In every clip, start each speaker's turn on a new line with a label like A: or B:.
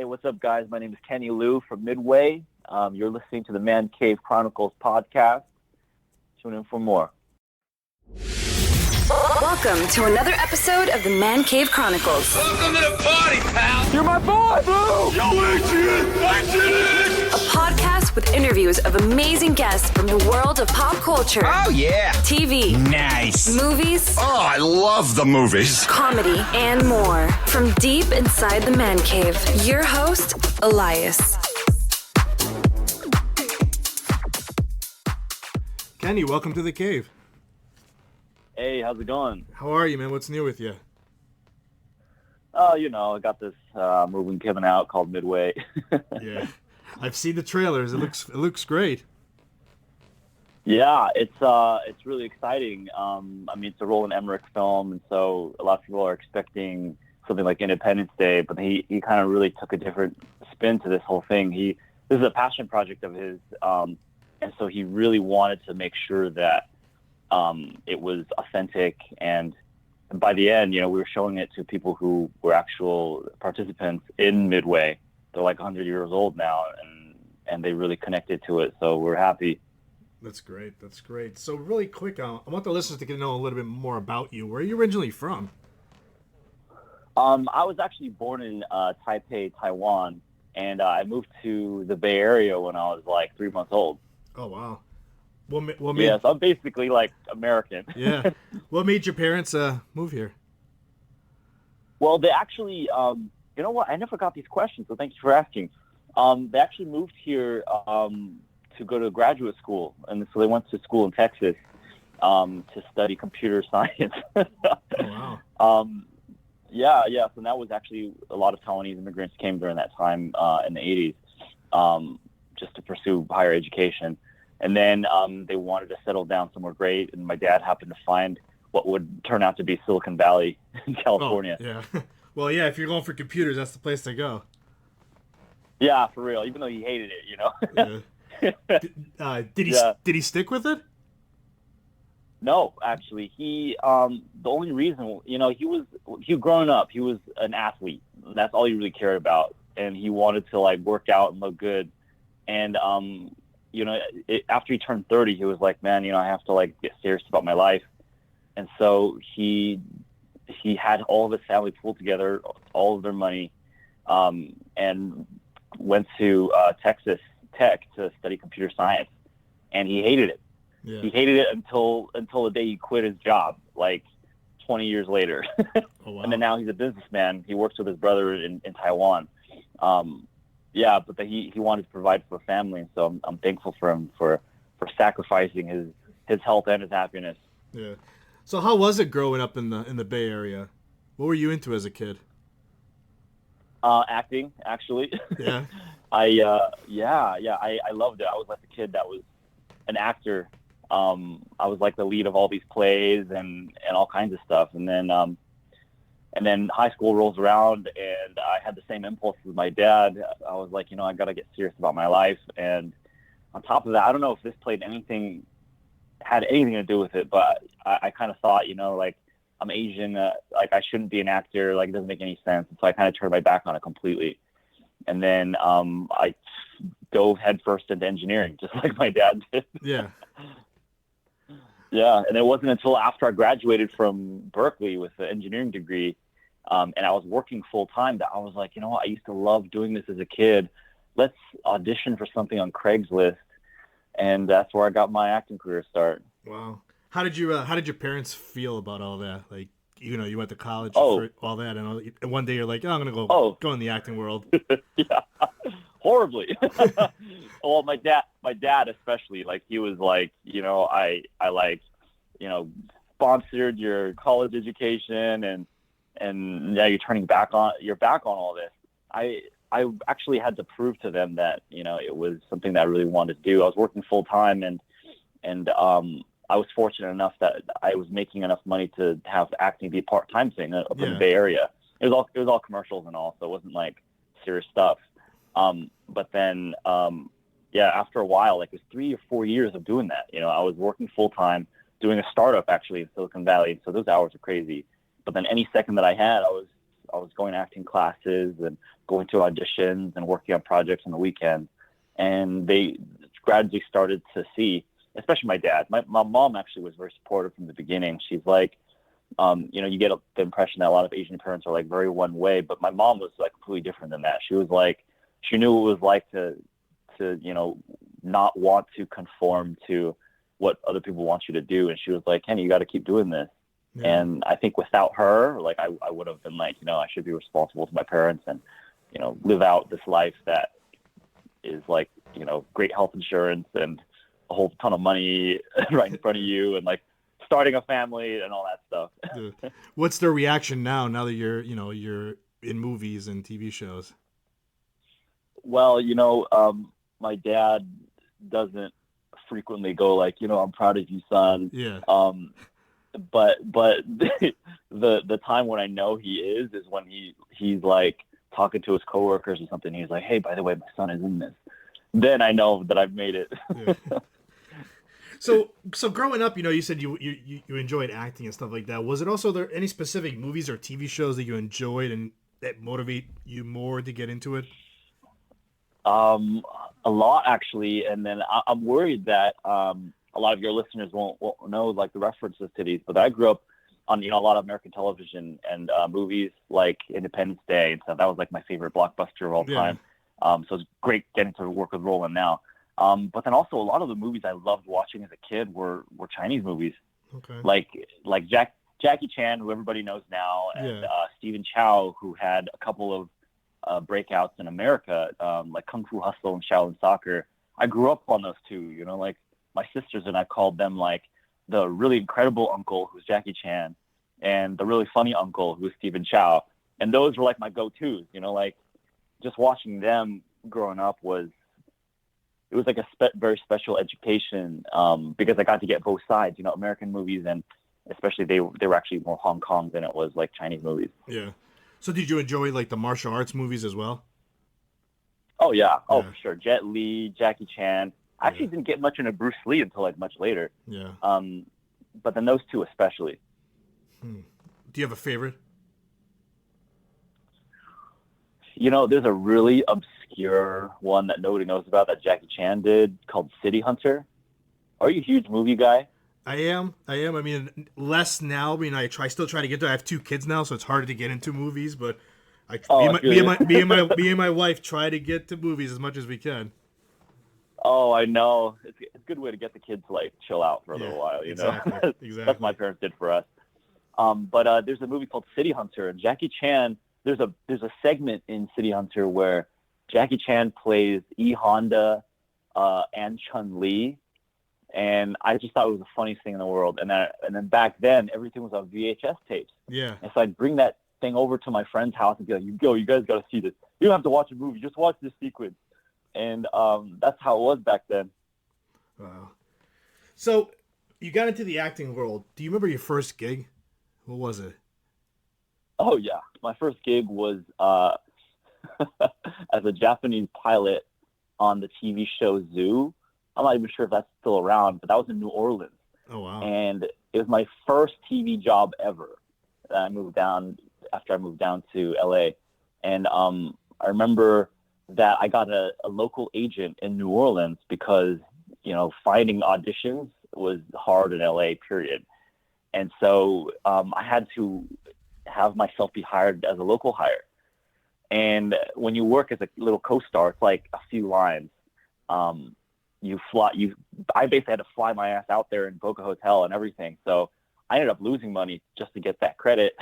A: Hey, what's up, guys? My name is Kenny Leu from Midway. You're listening to the Man Cave Chronicles podcast. Tune in for more.
B: Welcome to another episode of the Man Cave Chronicles.
C: Welcome to the party, pal!
A: You're my boy, Blue!
C: Yo, Adrian!
B: A podcast with interviews of amazing guests from the world of pop culture.
C: Oh, yeah!
B: TV.
C: Nice!
B: Movies.
C: Oh, I love the movies!
B: Comedy and more. From deep inside the Man Cave, your host, Elias.
D: Kenny, welcome to the cave.
A: Hey, how's it going?
D: How are you, man? What's new with you?
A: Oh, I got this movie coming out called Midway.
D: Yeah, I've seen the trailers. It looks great.
A: Yeah, it's really exciting. It's a Roland Emmerich film, and so a lot of people are expecting something like Independence Day, but he kind of really took a different spin to this whole thing. This is a passion project of his, and so he really wanted to make sure that it was authentic, and by the end, we were showing it to people who were actual participants in Midway. They're like 100 years old now, and they really connected to it, so we're happy.
D: That's great. So really quick, I want the listeners to get to know a little bit more about you. Where are you originally from?
A: I was actually born in Taipei, Taiwan, and I moved to the Bay Area when I was like 3 months old.
D: Oh, wow. What
A: So I'm basically like American.
D: Yeah. What made your parents move here?
A: Well, they actually, you know what? I never got these questions, so thank you for asking. They actually moved here to go to graduate school, and so they went to school in Texas to study computer science.
D: Oh, wow.
A: Yeah. So that was actually a lot of Taiwanese immigrants came during that time in the 80s just to pursue higher education. And then they wanted to settle down somewhere great, and my dad happened to find what would turn out to be Silicon Valley in California.
D: Oh, yeah. Well, yeah, if you're going for computers, that's the place to go.
A: Yeah, for real, even though he hated it,
D: Yeah. Did he stick with it?
A: No, actually, he the only reason, he growing up, he was an athlete. That's all he really cared about, and he wanted to like work out and look good. And after he turned 30, he was like, man, I have to like get serious about my life. And so he had all of his family pulled together, all of their money, and went to Texas Tech to study computer science. And he hated it.
D: Yeah.
A: He hated it until the day he quit his job, like 20 years later.
D: Oh, wow.
A: And then now he's a businessman. He works with his brother in Taiwan. Yeah, but he wanted to provide for a family, and so I'm thankful for him for sacrificing his health and his happiness.
D: Yeah. So how was it growing up in the Bay Area? What were you into as a kid?
A: Acting, actually.
D: Yeah.
A: I loved it. I was like the kid that was an actor. I was like the lead of all these plays and all kinds of stuff, and then high school rolls around, and I had the same impulse as my dad. I was like, I got to get serious about my life. And on top of that, I don't know if this had anything to do with it, but I kind of thought, like, I'm Asian, like I shouldn't be an actor, like it doesn't make any sense. And so I kind of turned my back on it completely. And then I dove headfirst into engineering, just like my dad did.
D: Yeah.
A: Yeah, and it wasn't until after I graduated from Berkeley with an engineering degree, and I was working full time, that I was like, I used to love doing this as a kid. Let's audition for something on Craigslist, and that's where I got my acting career start.
D: Wow. How did your parents feel about all that? Like, you went to college
A: Oh.
D: for all that, and one day you're like, I'm gonna go in the acting world.
A: Yeah, horribly. Well, my dad especially, like he was like, I like, sponsored your college education, and now you're back on all this. I actually had to prove to them that it was something that I really wanted to do. I was working full time, and I was fortunate enough that I was making enough money to have acting be a part-time thing up in the Bay Area. It was all commercials and all, so it wasn't like serious stuff. But then, after a while, like it was 3 or 4 years of doing that. I was working full time, doing a startup actually in Silicon Valley. So those hours are crazy. But then any second that I had, was going to acting classes and going to auditions and working on projects on the weekends. And they gradually started to see, especially my dad. My mom actually was very supportive from the beginning. She's like, you get the impression that a lot of Asian parents are like very one way, but my mom was like completely different than that. She was like, she knew what it was like to not want to conform to what other people want you to do. And she was like, Kenny, you got to keep doing this. Yeah. And I think without her, like I would have been like, I should be responsible to my parents and, live out this life that is like, great health insurance and a whole ton of money right in front of you and like starting a family and all that stuff.
D: What's their reaction now that you're in movies and TV shows?
A: Well, my dad doesn't frequently go like, I'm proud of you, son.
D: Yeah.
A: But the time when I know he is when he's like talking to his coworkers or something. He's like, hey, by the way, my son is in this. Then I know that I've made it.
D: Yeah. So growing up, you said you enjoyed acting and stuff like that. Was it also there any specific movies or TV shows that you enjoyed and that motivate you more to get into it?
A: A lot actually, and then I'm worried that a lot of your listeners won't know like the references to these, but I grew up on a lot of American television and movies like Independence Day and stuff. That was like my favorite blockbuster of all time. So it's great getting to work with Roland now. But then also a lot of the movies I loved watching as a kid were Chinese movies. Okay. Like Jackie Chan, who everybody knows now, and Stephen Chow, who had a couple of breakouts in America, like Kung Fu Hustle and Shaolin Soccer. I grew up on those two, like my sisters and I called them like the really incredible uncle, who's Jackie Chan, and the really funny uncle, who's Stephen Chow. And those were like my go-tos, like just watching them growing up was like a very special education because I got to get both sides, American movies, and especially they were actually more Hong Kong than it was like Chinese movies.
D: Yeah. So did you enjoy like the martial arts movies as well?
A: Oh yeah. Oh, for sure. Jet Li, Jackie Chan. I actually didn't get much into Bruce Lee until like much later.
D: Yeah.
A: But then those two especially.
D: Do you have a favorite?
A: There's a really obscure one that nobody knows about that Jackie Chan did called City Hunter. Are you a huge movie guy?
D: I am. I mean, less now. I mean, I still try to get to. I have 2 kids now, so it's harder to get into movies. But me and my wife try to get to movies as much as we can.
A: Oh, I know. It's a good way to get the kids to like chill out for a little while.
D: Exactly.
A: That's what my parents did for us. But there's a movie called City Hunter, and Jackie Chan. There's a segment in City Hunter where Jackie Chan plays E Honda and Chun-Li. And I just thought it was the funniest thing in the world. And then back then, everything was on VHS tapes.
D: Yeah.
A: And so I'd bring that thing over to my friend's house and be like, you guys got to see this. You don't have to watch a movie. Just watch this sequence. And that's how it was back then.
D: Wow. So you got into the acting world. Do you remember your first gig? What was it?
A: Oh, yeah. My first gig was as a Japanese pilot on the TV show Zoo. I'm not even sure if that's still around, but that was in New Orleans.
D: Oh, wow.
A: And it was my first TV job ever. I moved down after I moved down to LA. And I remember that I got a local agent in New Orleans because, finding auditions was hard in LA, period. And so I had to have myself be hired as a local hire. And when you work as a little co-star, it's like a few lines. I basically had to fly my ass out there and book a hotel and everything. So I ended up losing money just to get that credit.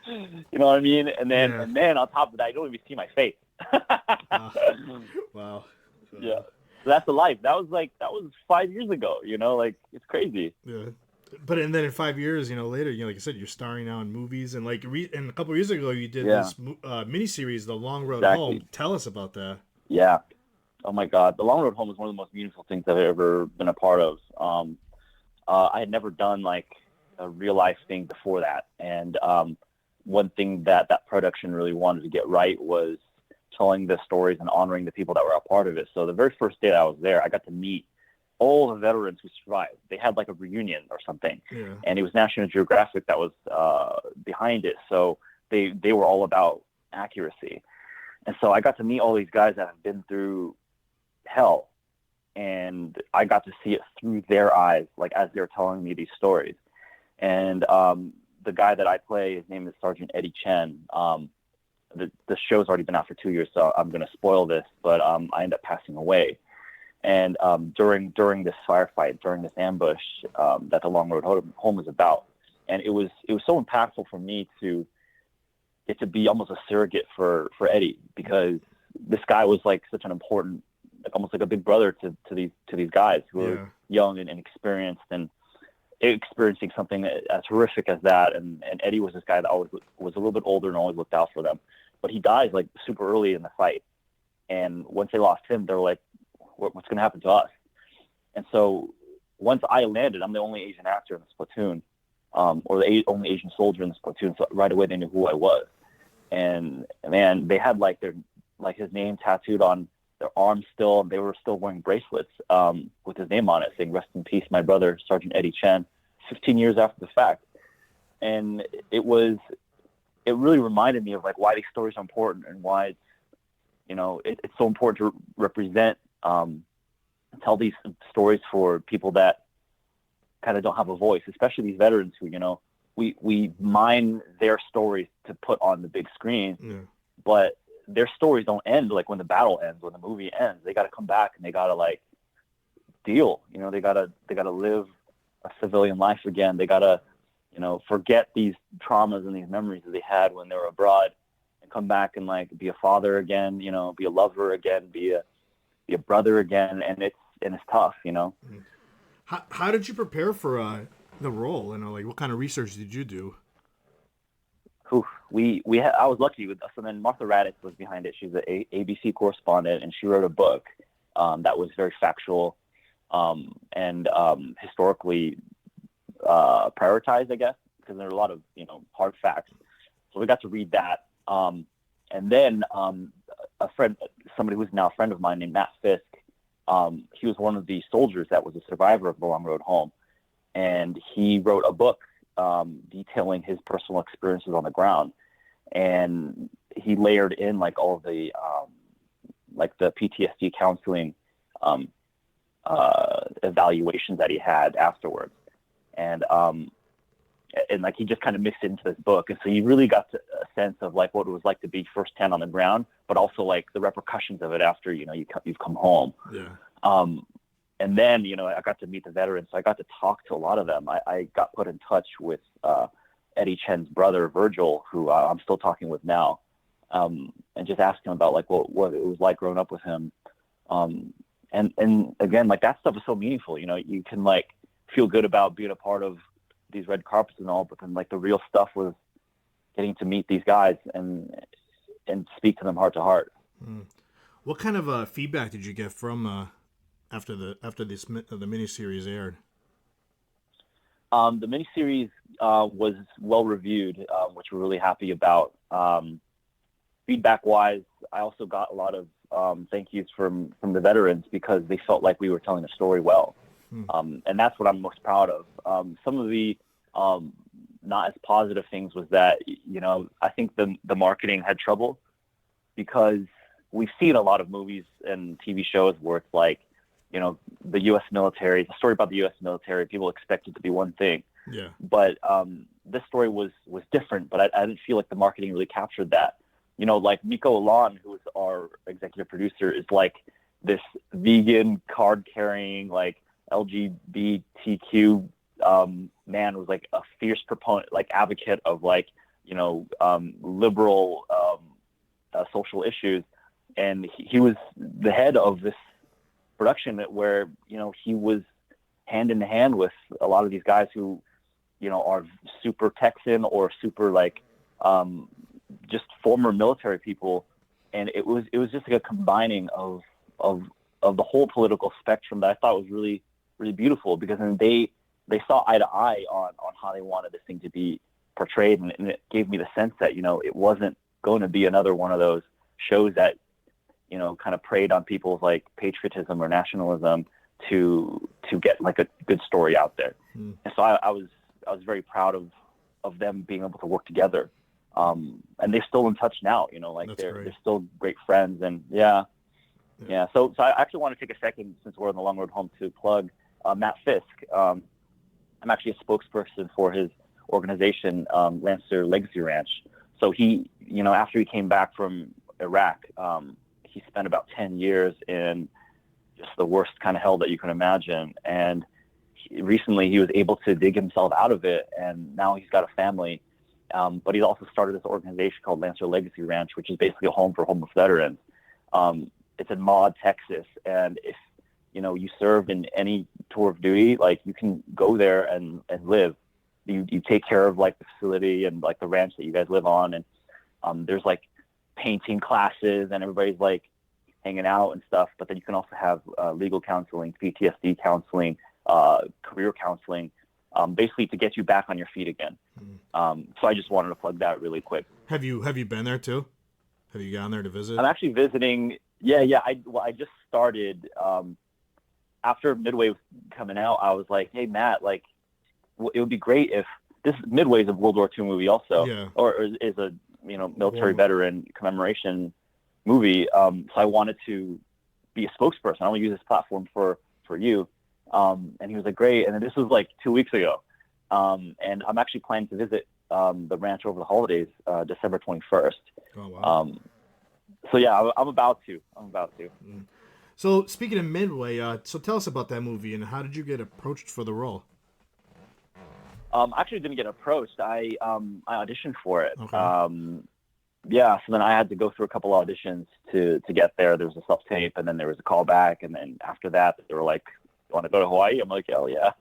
A: You know what I mean? And then on top of that, you don't even see my face.
D: Wow.
A: Yeah. So that's the life. That was 5 years ago, it's crazy.
D: Yeah. But and then in 5 years, later, like I said, you're starring now in movies, and like and a couple of years ago, you did this miniseries, The Long Road Home. Tell us about that.
A: Yeah. Oh my God, The Long Road Home is one of the most beautiful things I've ever been a part of. I had never done like a real life thing before that, and one thing that production really wanted to get right was telling the stories and honoring the people that were a part of it. So the very first day that I was there, I got to meet all the veterans who survived. They had like a reunion or something,
D: Yeah.
A: and it was National Geographic that was behind it. So they were all about accuracy, and so I got to meet all these guys that have been through hell, and I got to see it through their eyes, like as they're telling me these stories. And the guy that I play, his name is Sergeant Eddie Chen. The show's already been out for 2 years, so I'm going to spoil this, but I end up passing away. And during this firefight, during this ambush that the Long Road Home is about, and it was so impactful for me to get to be almost a surrogate for Eddie, because this guy was like such an important, like almost like a big brother to these guys who were young and inexperienced and experiencing something as horrific as that. And Eddie was this guy that always was a little bit older and always looked out for them, but he dies like super early in the fight. And once they lost him, they were like, what's going to happen to us? And so once I landed, I'm the only Asian actor in this platoon, or the only Asian soldier in this platoon. So right away they knew who I was. And man, they had like his name tattooed on their arms still, and they were still wearing bracelets with his name on it, saying "Rest in peace, my brother, Sergeant Eddie Chen," 15 years after the fact. And it really reminded me of like why these stories are important and why it's so important to represent, tell these stories for people that kind of don't have a voice, especially these veterans who, we mine their stories to put on the big screen, but their stories don't end like when the battle ends, when the movie ends. They got to come back and they got to like deal, they got to live a civilian life again. They got to, forget these traumas and these memories that they had when they were abroad and come back and like be a father again, be a lover again, be a brother again. And it's tough,
D: How did you prepare for the role? Like what kind of research did you do?
A: I was lucky with us. And then Martha Raddatz was behind it. She's an ABC correspondent, and she wrote a book that was very factual and historically prioritized, I guess, because there are a lot of hard facts. So we got to read that. And then a friend, somebody who's now a friend of mine named Matt Fisk, he was one of the soldiers that was a survivor of the Long Road Home, and he wrote a book detailing his personal experiences on the ground, and he layered in like all of the like the PTSD counseling evaluations that he had afterwards, and like he just kind of mixed it into this book, and so you really got a sense of like what it was like to be firsthand on the ground, but also like the repercussions of it after you've come home. And then, I got to meet the veterans, so I got to talk to a lot of them. I got put in touch with Eddie Chen's brother, Virgil, who I'm still talking with now, and just asked him about like what it was like growing up with him. And again, like that stuff is so meaningful. You can like feel good about being a part of these red carpets and all, but then like the real stuff was getting to meet these guys and speak to them heart to heart.
D: What kind of feedback did you get from after the miniseries aired?
A: The miniseries was well reviewed, which we're really happy about. Feedback wise, I also got a lot of thank yous from the veterans because they felt like we were telling the story well. And that's what I'm most proud of. Some of the not as positive things was that, I think the marketing had trouble, because we've seen a lot of movies and TV shows where it's like, the U.S. military, the story about the U.S. military, people expect it to be one thing.
D: Yeah.
A: But this story was different, but I didn't feel like the marketing really captured that. Like Miko Alon, who is our executive producer, is like this vegan, card-carrying, like LGBTQ man, was like a fierce proponent, like advocate of like, liberal social issues. And he was the head of this production where, he was hand in hand with a lot of these guys who, are super Texan or super like just former military people. And it was just like a combining of the whole political spectrum that I thought was really, really beautiful, because then they saw eye to eye on how they wanted this thing to be portrayed. And it gave me the sense that, it wasn't going to be another one of those shows that, kind of preyed on people's like patriotism or nationalism to get like a good story out there. And so I was very proud of them being able to work together. And they're still in touch now, like they're still great friends. And yeah. So I actually want to take a second, since we're on the long road home, to plug Matt Fisk. I'm actually a spokesperson for his organization, Lancer Legacy Ranch. So he, after he came back from Iraq, he spent about 10 years in just the worst kind of hell that you can imagine. And recently he was able to dig himself out of it, and now he's got a family. But he's also started this organization called Lancer Legacy Ranch, which is basically a home for homeless veterans. It's in Maud, Texas. And if, you served in any tour of duty, like, you can go there and live. You take care of like the facility and like the ranch that you guys live on. And there's like painting classes, and everybody's like hanging out and stuff. But then you can also have legal counseling, PTSD counseling, career counseling, basically to get you back on your feet again. So I just wanted to plug that really quick.
D: Have you been there too? Have you gone there to visit?
A: I'm actually visiting. Yeah. I just started, after Midway was coming out, I was like, hey, Matt, like, it would be great if this Midway is a World War II movie also, or is a, military veteran commemoration movie. So I wanted to be a spokesperson. I want to use this platform for you. And he was like, great. And then this was like 2 weeks ago. And I'm actually planning to visit the ranch over the holidays, December 21st.
D: Oh, wow.
A: So yeah, I'm about to.
D: So speaking of Midway, so tell us about that movie, and how did you get approached for the role?
A: I actually didn't get approached. I auditioned for it.
D: Okay.
A: So then I had to go through a couple auditions to get there. There was a self-tape, and then there was a callback, and then after that, they were like, you want to go to Hawaii? I'm like, hell yeah.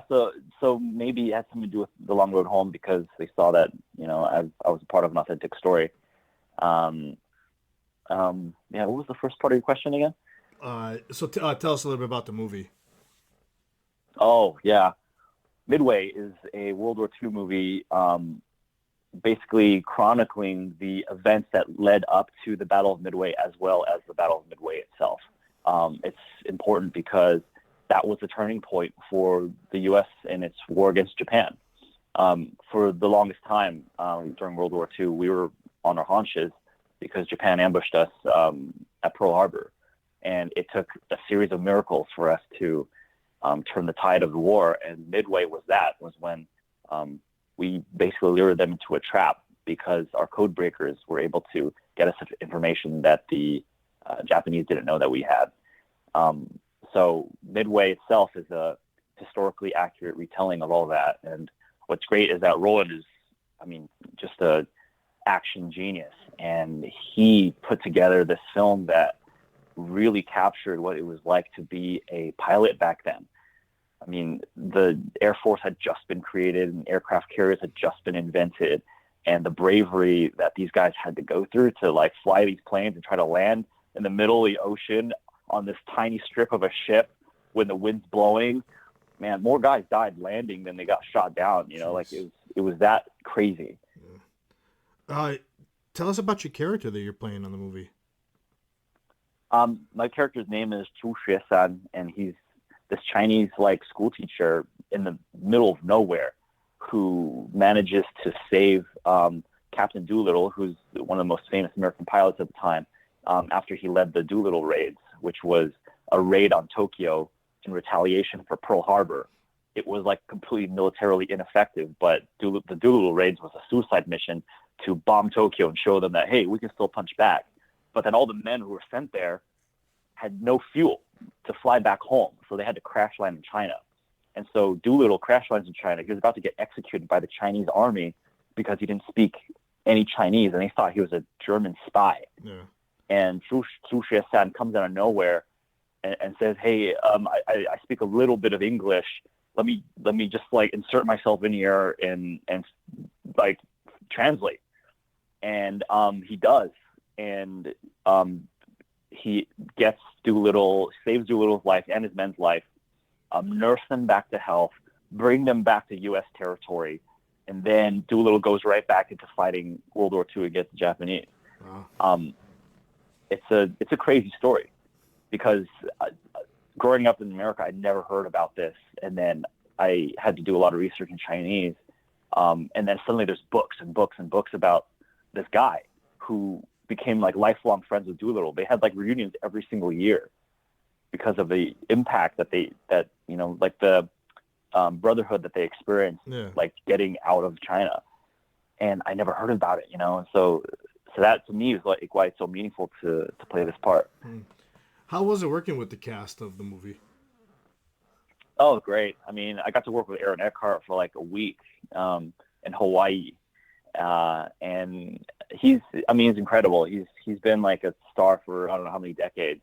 A: So maybe it had something to do with the long road home, because they saw that, I was a part of an authentic story. What was the first part of your question again?
D: So tell us a little bit about the movie.
A: Oh, yeah. Midway is a World War II movie, basically chronicling the events that led up to the Battle of Midway, as well as the Battle of Midway itself. It's important because that was the turning point for the U.S. in its war against Japan. For the longest time during World War II, we were on our haunches because Japan ambushed us at Pearl Harbor. And it took a series of miracles for us to turn the tide of the war. And Midway was when we basically lured them into a trap, because our code breakers were able to get us information that the Japanese didn't know that we had. So Midway itself is a historically accurate retelling of all that. And what's great is that Roland is, just a action genius. And he put together this film that really captured what it was like to be a pilot back then. The Air Force had just been created, and aircraft carriers had just been invented. And the bravery that these guys had to go through to like fly these planes and try to land in the middle of the ocean on this tiny strip of a ship when the wind's blowing, man, more guys died landing than they got shot down. Like it was that crazy.
D: Tell us about your character that you're playing on the movie.
A: My character's name is Chu Xue-san, and he's this Chinese like school teacher in the middle of nowhere who manages to save Captain Doolittle, who's one of the most famous American pilots at the time, after he led the Doolittle raids, which was a raid on Tokyo in retaliation for Pearl Harbor. It was like completely militarily ineffective, but the Doolittle raids was a suicide mission to bomb Tokyo and show them that, hey, we can still punch back. But then all the men who were sent there had no fuel to fly back home, so they had to crash land in China. And so Doolittle crash lands in China. He was about to get executed by the Chinese army because he didn't speak any Chinese, and they thought he was a German spy. Yeah. And Zhu Xue-san comes out of nowhere and says, hey, I speak a little bit of English. Let me just like insert myself in here and like translate. And he does. And he gets Doolittle, saves Doolittle's life and his men's life, nurse them back to health, bring them back to U.S. territory, and then Doolittle goes right back into fighting World War II against the Japanese. Wow. It's a crazy story. because growing up in America, I'd never heard about this. And then I had to do a lot of research in Chinese. And then suddenly there's books and books and books about this guy who became like lifelong friends with Doolittle. They had like reunions every single year because of the impact that like the brotherhood that they experienced, like getting out of China. And I never heard about it, and so that to me is like why it's so meaningful to play this part.
D: How was it working with the cast of the movie?
A: Oh, great. I mean, I got to work with Aaron Eckhart for like a week in Hawaii. And he's incredible. He's been like a star for, I don't know how many decades.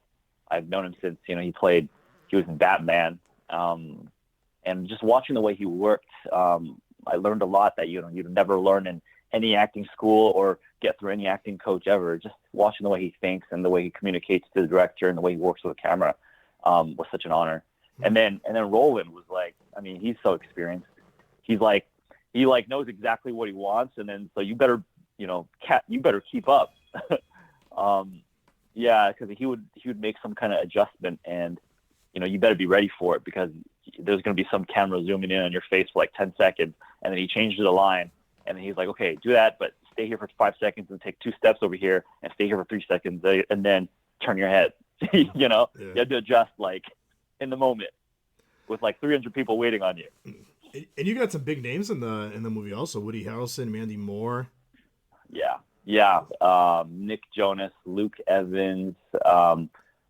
A: I've known him since, he was in Batman. And just watching the way he worked, I learned a lot that, you'd never learn in any acting school or get through any acting coach ever. Just watching the way he thinks and the way he communicates to the director and the way he works with the camera was such an honor. And then Roland was like, he's so experienced. He knows exactly what he wants. And then, so you better, you better keep up. Cause he would make some kind of adjustment and, you better be ready for it because there's going to be some camera zooming in on your face for like 10 seconds. And then he changed the line and then he's like, okay, do that, but stay here for 5 seconds and take 2 steps over here and stay here for 3 seconds and then turn your head. You have to adjust like in the moment with like 300 people waiting on you.
D: And you got some big names in the movie also. Woody Harrelson, Mandy Moore.
A: Yeah. Nick Jonas, Luke Evans,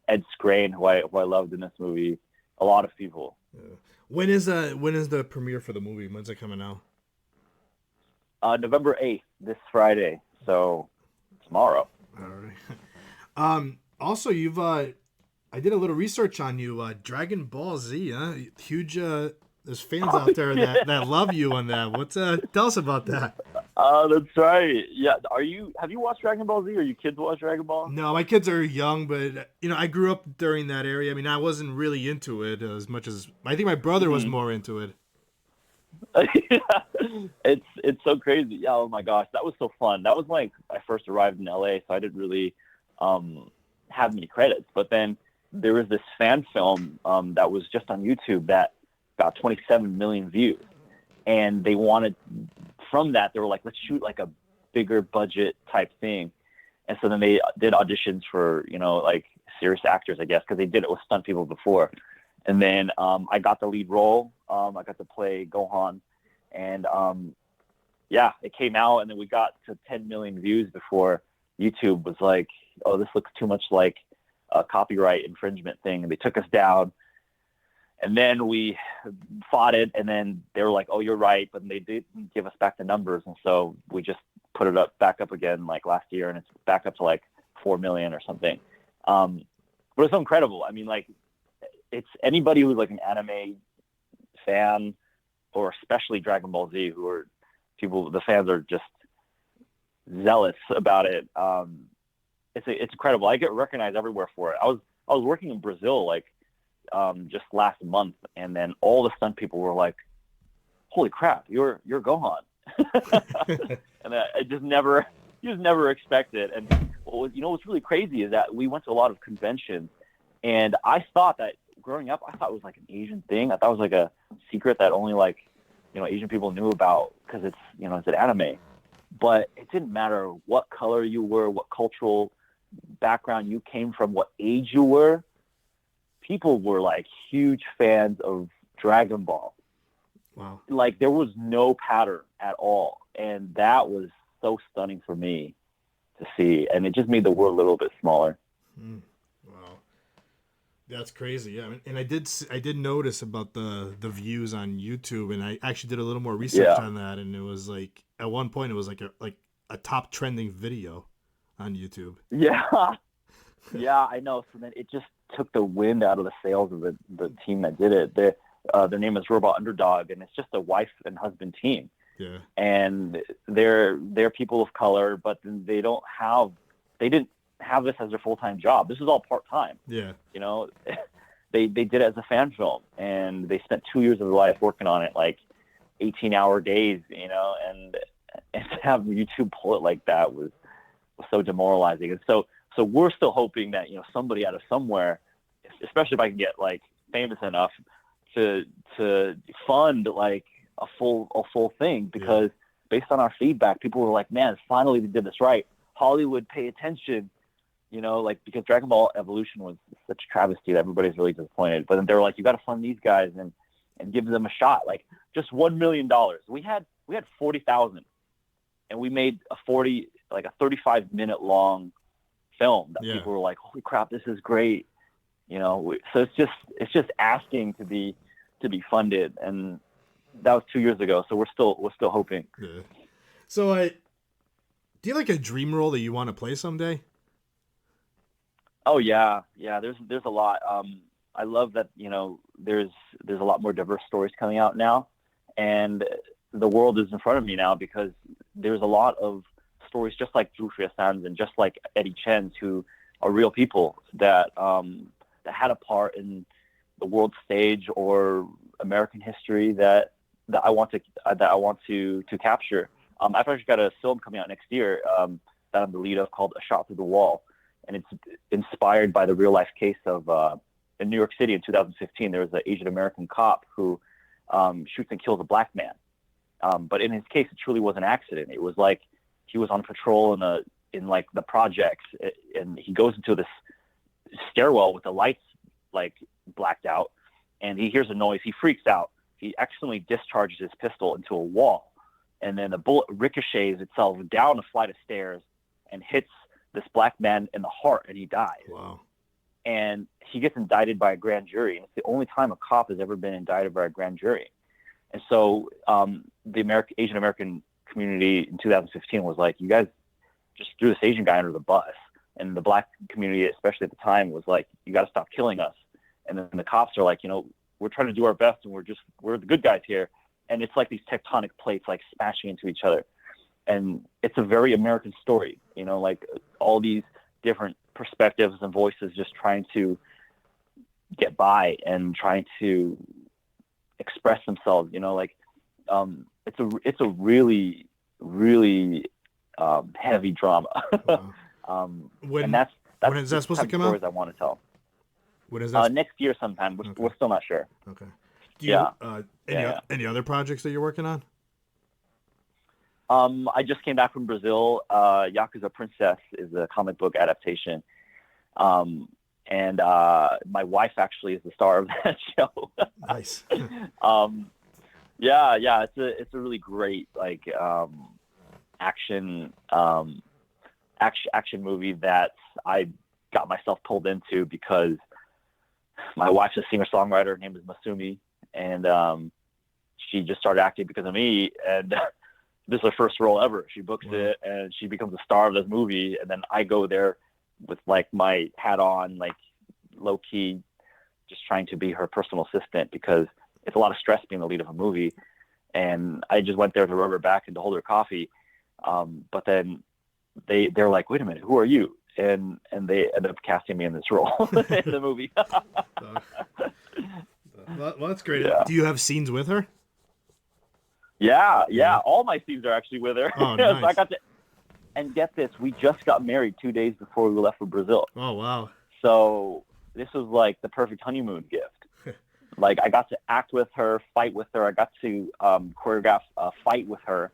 A: Ed Skrein, who I loved in this movie. A lot of people.
D: Yeah. When is the premiere for the movie? When's it coming out?
A: November 8th, this Friday. So tomorrow.
D: All right. Also, you've I did a little research on you. Dragon Ball Z, huh? Huge. There's fans out there that love you on that. Tell us about that.
A: That's right. Yeah. Have you watched Dragon Ball Z? Or you kids watch Dragon Ball?
D: No, my kids are young, but I grew up during that area. I wasn't really into it as much as I think my brother was more into it.
A: It's so crazy. Yeah. Oh my gosh, that was so fun. That was like I first arrived in LA, so I didn't really have many credits. But then there was this fan film that was just on YouTube that got 27 million views, and they wanted from that they were like, let's shoot like a bigger budget type thing. And so then they did auditions for like serious actors, I guess, because they did it with stunt people before. And then I got the lead role. I got to play Gohan, and it came out, and then we got to 10 million views before YouTube was like, oh, this looks too much like a copyright infringement thing, and they took us down. And then we fought it, and then they were like, oh, you're right, but they didn't give us back the numbers, and so we just put it back up again like last year, and it's back up to like 4 million or something. But it's incredible. It's anybody who's like an anime fan, or especially Dragon Ball Z, who are people, the fans are just zealous about it. It's incredible. I get recognized everywhere for it. I was working in Brazil just last month, and then all the stunt people were like, "Holy crap, you're Gohan!" And I just never expect it. And what's really crazy is that we went to a lot of conventions, and I thought that growing up, I thought it was like an Asian thing. I thought it was like a secret that only Asian people knew about because it's an anime. But it didn't matter what color you were, what cultural background you came from, what age you were. People were like huge fans of Dragon Ball.
D: Wow. Like
A: there was no pattern at all. And that was so stunning for me to see. And it just made the world a little bit smaller.
D: Wow. That's crazy. Yeah. And I did notice about the views on YouTube, and I actually did a little more research on that. And it was like, at one point it was like a top trending video on YouTube.
A: Yeah. Yeah, I know. So then it just took the wind out of the sails of the team that did it. Their name is Robot Underdog, and it's just a wife and husband team.
D: Yeah. And
A: they're people of color, but they didn't have this as their full-time job. This is all part-time.
D: Yeah.
A: They did it as a fan film, and they spent 2 years of their life working on it, like 18-hour days, and to have YouTube pull it like that was so demoralizing. And so we're still hoping that somebody out of somewhere especially if I can get like famous enough to fund like a full thing, because based on our feedback, people were like, man, finally they did this right. Hollywood, pay attention, you know, like, because Dragon Ball Evolution was such a travesty that everybody's really disappointed. But then they were like, you got to fund these guys and give them a shot. Like, just $1 million. We had 40,000, and we made a 35-minute long film that people were like, holy crap, this is great. You know, so it's just asking to be funded, and that was 2 years ago. So we're still hoping.
D: Yeah. So do you have like a dream role that you want to play someday?
A: Oh yeah. There's a lot. I love that, you know, there's a lot more diverse stories coming out now, and the world is in front of me now, because there's a lot of stories just like Zhu Xuesan's and just like Eddie Chen's, who are real people that had a part in the world stage or American history that I want to capture. I've actually got a film coming out next year that I'm the lead of, called A Shot Through the Wall, and it's inspired by the real life case of in New York City in 2015. There was an Asian American cop who shoots and kills a black man, but in his case, it truly was an accident. It was like he was on patrol in like the projects, and he goes into this stairwell with the lights like blacked out, and he hears a noise. He freaks out. He accidentally discharges his pistol into a wall, and then the bullet ricochets itself down a flight of stairs and hits this black man in the heart, and he dies.
D: Wow.
A: And he gets indicted by a grand jury, and it's the only time a cop has ever been indicted by a grand jury. And so the Asian American community in 2015 was like, you guys just threw this Asian guy under the bus. And the black community, especially at the time, was like, you got to stop killing us. And then the cops are like, you know, we're trying to do our best, and we're the good guys here. And it's like these tectonic plates like smashing into each other. And it's a very American story, you know, like all these different perspectives and voices just trying to get by and trying to express themselves, you know, like it's a really, really heavy drama.
D: When
A: and that's
D: is that supposed to come
A: stories
D: out?
A: I want to tell.
D: When is that?
A: Next year sometime. We're still not sure.
D: Okay. Do you, any other projects that you're working on?
A: I just came back from Brazil. Yakuza Princess is a comic book adaptation. And my wife actually is the star of that show.
D: Nice.
A: Yeah, it's a really great like action movie that I got myself pulled into because my wife's a singer-songwriter. Her name is Masumi, and she just started acting because of me, and this is her first role ever. She books it, and she becomes the star of this movie, and then I go there with like my hat on, like low-key, just trying to be her personal assistant, because it's a lot of stress being the lead of a movie. And I just went there to rub her back and to hold her coffee. But then they're like, wait a minute, who are you? And they ended up casting me in this role in the movie.
D: Well, that's great.
A: Yeah.
D: Do you have scenes with her?
A: Yeah. All my scenes are actually with her.
D: Oh,
A: So
D: nice.
A: I got to, and get this, we just got married 2 days before we left for Brazil.
D: Oh, wow.
A: So this was like the perfect honeymoon gift. Like I got to act with her, fight with her. I got to choreograph a fight with her,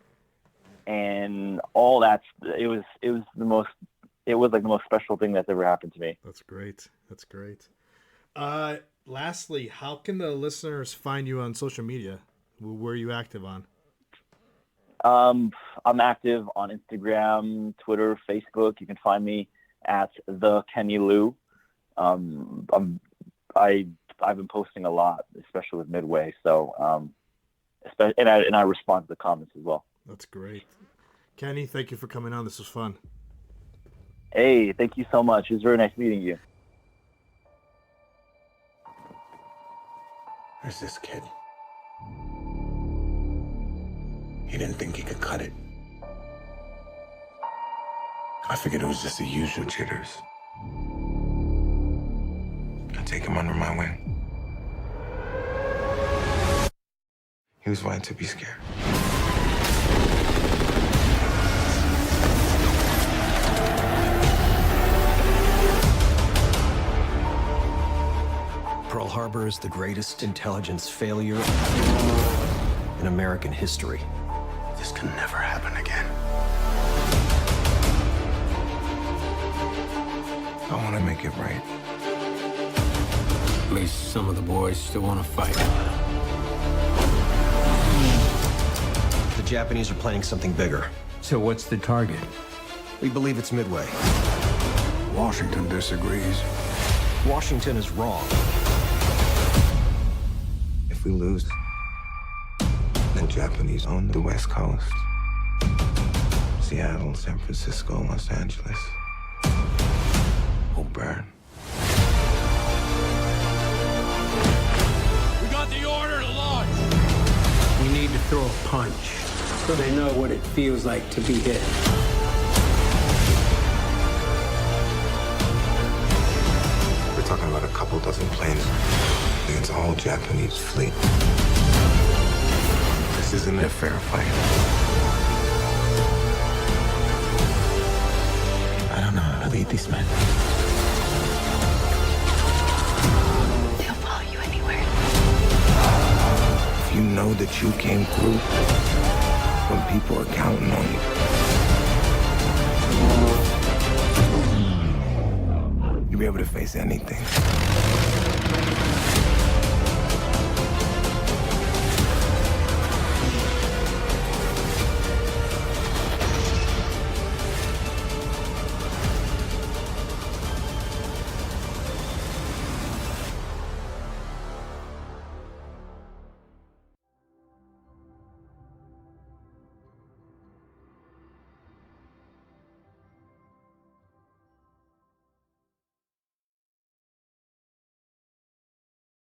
A: and all that. It was like the most special thing that's ever happened to me.
D: That's great. Lastly, how can the listeners find you on social media? Where are you active on?
A: I'm active on Instagram, Twitter, Facebook. You can find me at the Kenny Leu. I've been posting a lot, especially with Midway. So, and I respond to the comments as well.
D: That's great. Kenny, thank you for coming on. This was fun.
A: Hey, thank you so much. It was very nice meeting you.
C: There's this kid. He didn't think he could cut it. I figured it was just the usual jitters. I take him under my wing. He was fine to be scared.
E: harbors the greatest intelligence failure in American history.
C: This can never happen again. I want to make it right.
F: At least some of the boys still want to fight.
E: The Japanese are planning something bigger.
F: So what's the target?
E: We believe it's Midway.
F: Washington disagrees.
E: Washington is wrong.
C: If we lose, the Japanese own the West Coast. Seattle, San Francisco, Los Angeles will burn.
F: We got the order to launch. We need to throw a punch so they know what it feels like to be hit.
C: We're talking about a couple dozen planes against a whole Japanese fleet. This isn't a fair fight. I don't know how to lead these men.
B: They'll follow you anywhere.
C: If you know that you came through when people are counting on you, you'll be able to face anything.